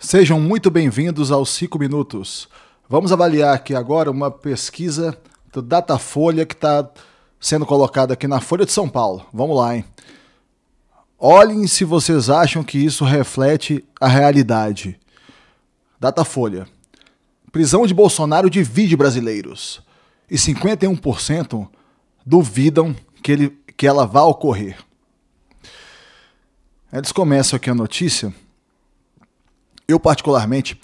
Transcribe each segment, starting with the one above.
Sejam muito bem-vindos aos 5 Minutos. Vamos avaliar aqui agora uma pesquisa do Datafolha que está sendo colocada aqui na Folha de São Paulo. Vamos lá, hein? Olhem se vocês acham que isso reflete a realidade. Datafolha. Prisão de Bolsonaro divide brasileiros. E 51% duvidam que ela vá ocorrer. Eles começam aqui a notícia. Eu, particularmente,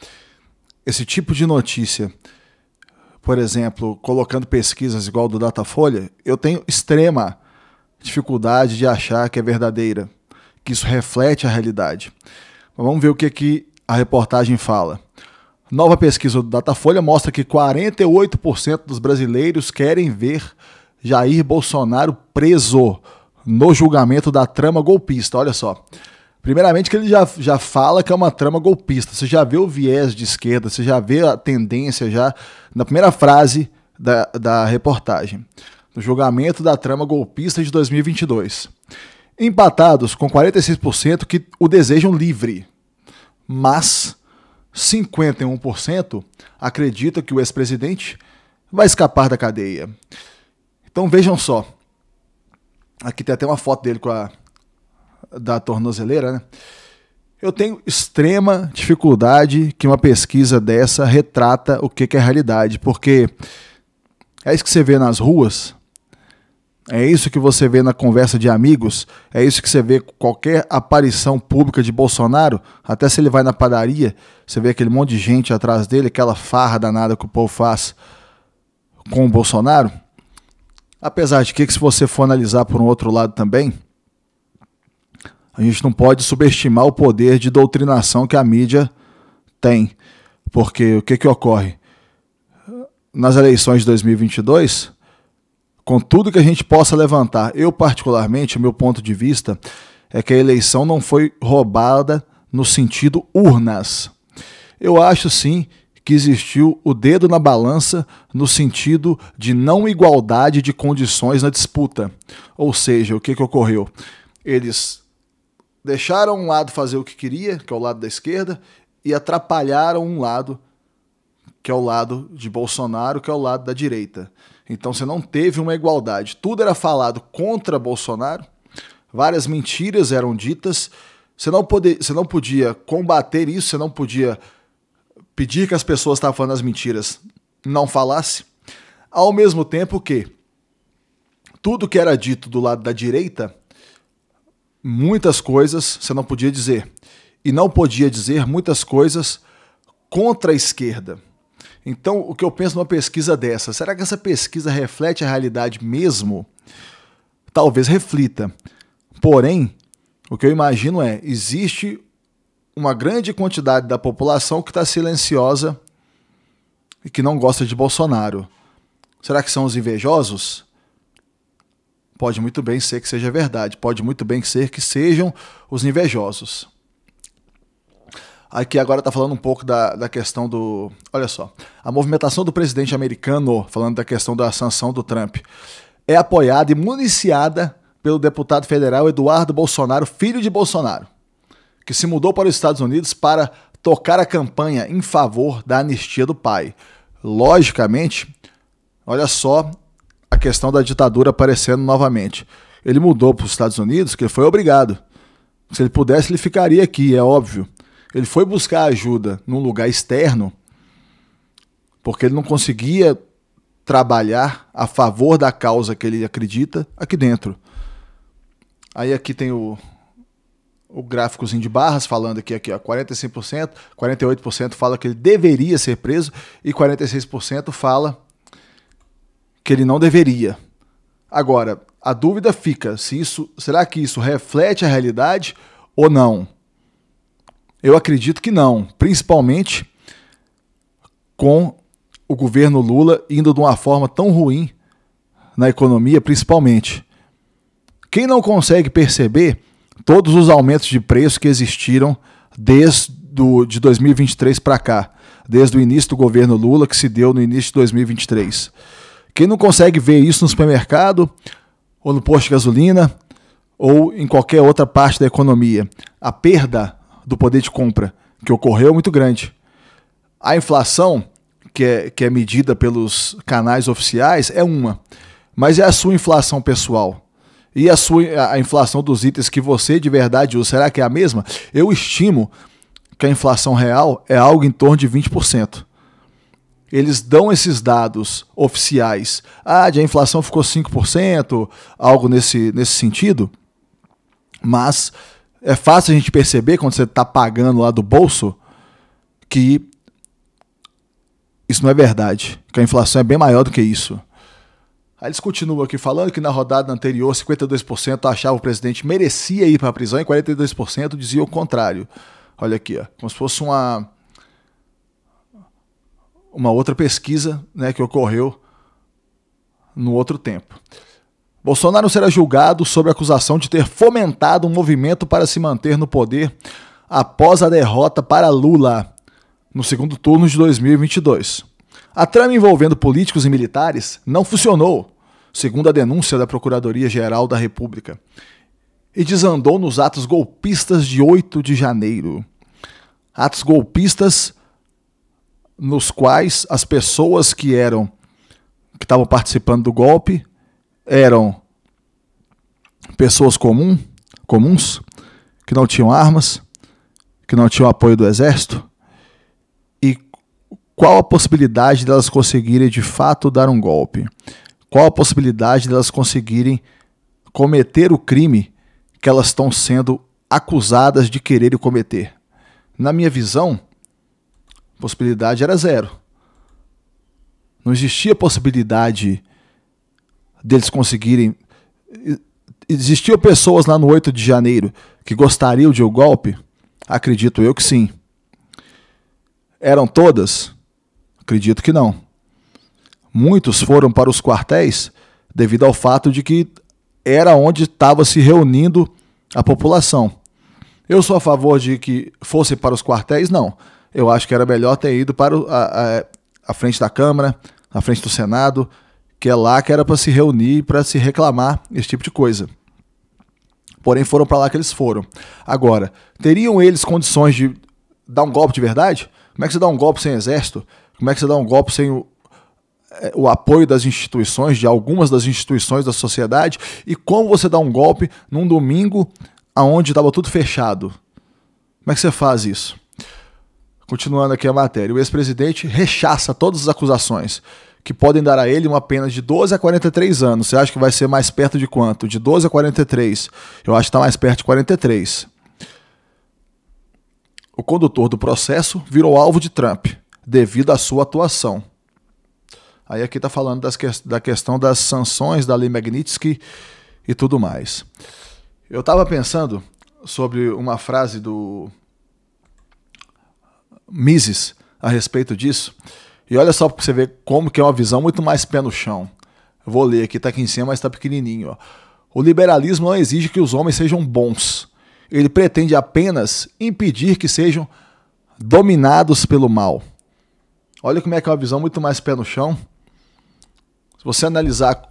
esse tipo de notícia, por exemplo, colocando pesquisas igual do Datafolha, eu tenho extrema dificuldade de achar que é verdadeira, que isso reflete a realidade. Mas vamos ver o que a reportagem fala. Nova pesquisa do Datafolha mostra que 48% dos brasileiros querem ver Jair Bolsonaro preso no julgamento da trama golpista. Olha só. Primeiramente que ele já fala que é uma trama golpista. Você já vê o viés de esquerda, você já vê a tendência já na primeira frase da reportagem. No julgamento da trama golpista de 2022. Empatados com 46% que o desejam livre. Mas 51% acredita que o ex-presidente vai escapar da cadeia. Então vejam só. Aqui tem até uma foto dele da tornozeleira, né? Eu tenho extrema dificuldade que uma pesquisa dessa retrata o que é a realidade, porque é isso que você vê nas ruas, é isso que você vê na conversa de amigos, é isso que você vê qualquer aparição pública de Bolsonaro, até se ele vai na padaria, você vê aquele monte de gente atrás dele, aquela farra danada que o povo faz com o Bolsonaro. Apesar de que se você for analisar por um outro lado também, a gente não pode subestimar o poder de doutrinação que a mídia tem. Porque o que ocorre? Nas eleições de 2022, com tudo que a gente possa levantar, eu particularmente, o meu ponto de vista, é que a eleição não foi roubada no sentido urnas. Eu acho sim que existiu o dedo na balança no sentido de não igualdade de condições na disputa. Ou seja, o que ocorreu? Eles deixaram um lado fazer o que queria, que é o lado da esquerda, e atrapalharam um lado, que é o lado de Bolsonaro, que é o lado da direita. Então você não teve uma igualdade. Tudo era falado contra Bolsonaro, várias mentiras eram ditas, você não podia combater isso, você não podia pedir que as pessoas que estavam falando as mentiras não falassem, ao mesmo tempo que tudo que era dito do lado da direita, muitas coisas você não podia dizer. E não podia dizer muitas coisas contra a esquerda. Então, o que eu penso numa pesquisa dessa? Será que essa pesquisa reflete a realidade mesmo? Talvez reflita. Porém, o que eu imagino existe uma grande quantidade da população que está silenciosa e que não gosta de Bolsonaro. Será que são os invejosos? Pode muito bem ser que seja verdade, pode muito bem ser que sejam os invejosos. Aqui agora está falando um pouco da questão do... Olha só, a movimentação do presidente americano, falando da questão da sanção do Trump, é apoiada e municiada pelo deputado federal Eduardo Bolsonaro, filho de Bolsonaro, que se mudou para os Estados Unidos para tocar a campanha em favor da anistia do pai. Logicamente, olha só a questão da ditadura aparecendo novamente. Ele mudou para os Estados Unidos, que ele foi obrigado. Se ele pudesse, ele ficaria aqui, é óbvio. Ele foi buscar ajuda num lugar externo, porque ele não conseguia trabalhar a favor da causa que ele acredita aqui dentro. Aí aqui tem o gráficozinho de barras falando aqui, ó, 45%, 48% fala que ele deveria ser preso e 46% fala que ele não deveria. Agora, a dúvida fica, será que isso reflete a realidade ou não? Eu acredito que não, principalmente com o governo Lula indo de uma forma tão ruim na economia, principalmente. Quem não consegue perceber todos os aumentos de preço que existiram de 2023 para cá, desde o início do governo Lula, que se deu no início de 2023. Quem não consegue ver isso no supermercado, ou no posto de gasolina, ou em qualquer outra parte da economia, a perda do poder de compra que ocorreu é muito grande. A inflação, que é medida pelos canais oficiais, é uma. Mas é a sua inflação pessoal. E a inflação dos itens que você de verdade usa, será que é a mesma? Eu estimo que a inflação real é algo em torno de 20%. Eles dão esses dados oficiais. A inflação ficou 5%, algo nesse sentido. Mas é fácil a gente perceber, quando você está pagando lá do bolso, que isso não é verdade, que a inflação é bem maior do que isso. Aí eles continuam aqui falando que na rodada anterior 52% achavam que o presidente merecia ir para a prisão e 42% diziam o contrário. Olha aqui, ó, como se fosse uma outra pesquisa, né, que ocorreu no outro tempo. Bolsonaro será julgado sob a acusação de ter fomentado um movimento para se manter no poder após a derrota para Lula no segundo turno de 2022. A trama envolvendo políticos e militares não funcionou, segundo a denúncia da Procuradoria-Geral da República, e desandou nos atos golpistas de 8 de janeiro. Atos golpistas nos quais as pessoas que estavam participando do golpe eram pessoas comuns, que não tinham armas, que não tinham apoio do exército. E qual a possibilidade delas conseguirem de fato dar um golpe? Qual a possibilidade delas conseguirem cometer o crime que elas estão sendo acusadas de quererem cometer? Na minha visão, a possibilidade era zero. Não existia possibilidade deles conseguirem... Existiam pessoas lá no 8 de janeiro que gostariam de um golpe? Acredito eu que sim. Eram todas? Acredito que não. Muitos foram para os quartéis devido ao fato de que era onde estava se reunindo a população. Eu sou a favor de que fosse para os quartéis? Não. Eu acho que era melhor ter ido para a frente da Câmara, a frente do Senado, que é lá que era para se reunir, para se reclamar esse tipo de coisa. Porém, foram para lá que eles foram. Agora, teriam eles condições de dar um golpe de verdade? Como é que você dá um golpe sem exército? Como é que você dá um golpe sem o apoio das instituições, de algumas das instituições da sociedade? E como você dá um golpe num domingo onde estava tudo fechado? Como é que você faz isso? Continuando aqui a matéria, o ex-presidente rechaça todas as acusações, que podem dar a ele uma pena de 12 a 43 anos. Você acha que vai ser mais perto de quanto? De 12 a 43. Eu acho que está mais perto de 43. O condutor do processo virou alvo de Trump, devido à sua atuação. Aí aqui está falando da questão das sanções da Lei Magnitsky e tudo mais. Eu estava pensando sobre uma frase do Mises a respeito disso. E olha só para você ver como que é uma visão muito mais pé no chão. Eu vou ler aqui, está aqui em cima, mas está pequenininho. Ó. O liberalismo não exige que os homens sejam bons. Ele pretende apenas impedir que sejam dominados pelo mal. Olha como é que é uma visão muito mais pé no chão. Se você analisar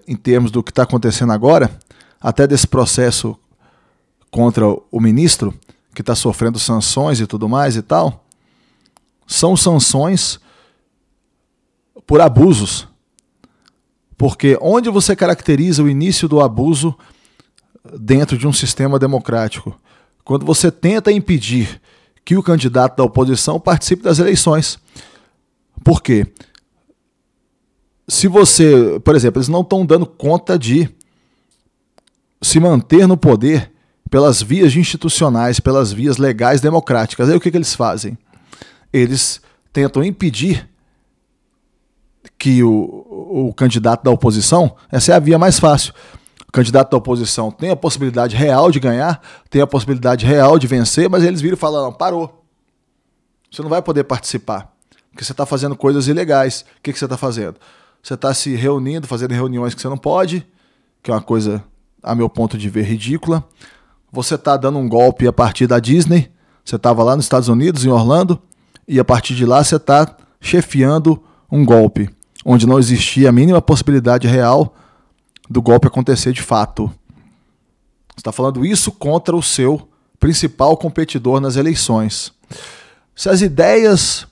em termos do que está acontecendo agora, até desse processo contra o ministro, que está sofrendo sanções e tudo mais e tal, são sanções por abusos. Porque onde você caracteriza o início do abuso dentro de um sistema democrático? Quando você tenta impedir que o candidato da oposição participe das eleições. Por quê? Se você, por exemplo, eles não estão dando conta de se manter no poder pelas vias institucionais, pelas vias legais democráticas. Aí o que eles fazem? Eles tentam impedir que o candidato da oposição, essa é a via mais fácil. O candidato da oposição tem a possibilidade real de ganhar, tem a possibilidade real de vencer, mas eles viram e falam, não, parou. Você não vai poder participar, porque você está fazendo coisas ilegais. O que você está fazendo? Você está se reunindo, fazendo reuniões que você não pode, que é uma coisa, a meu ponto de ver, ridícula. Você está dando um golpe a partir da Disney, você estava lá nos Estados Unidos, em Orlando, e a partir de lá você está chefiando um golpe, onde não existia a mínima possibilidade real do golpe acontecer de fato. Você está falando isso contra o seu principal competidor nas eleições. Se as ideias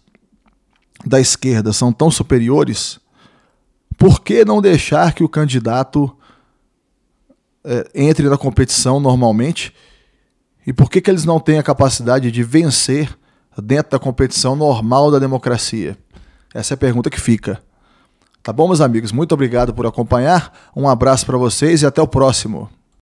da esquerda são tão superiores, por que não deixar que o candidato entre na competição normalmente? E por que eles não têm a capacidade de vencer dentro da competição normal da democracia? Essa é a pergunta que fica. Tá bom, meus amigos? Muito obrigado por acompanhar. Um abraço para vocês e até o próximo.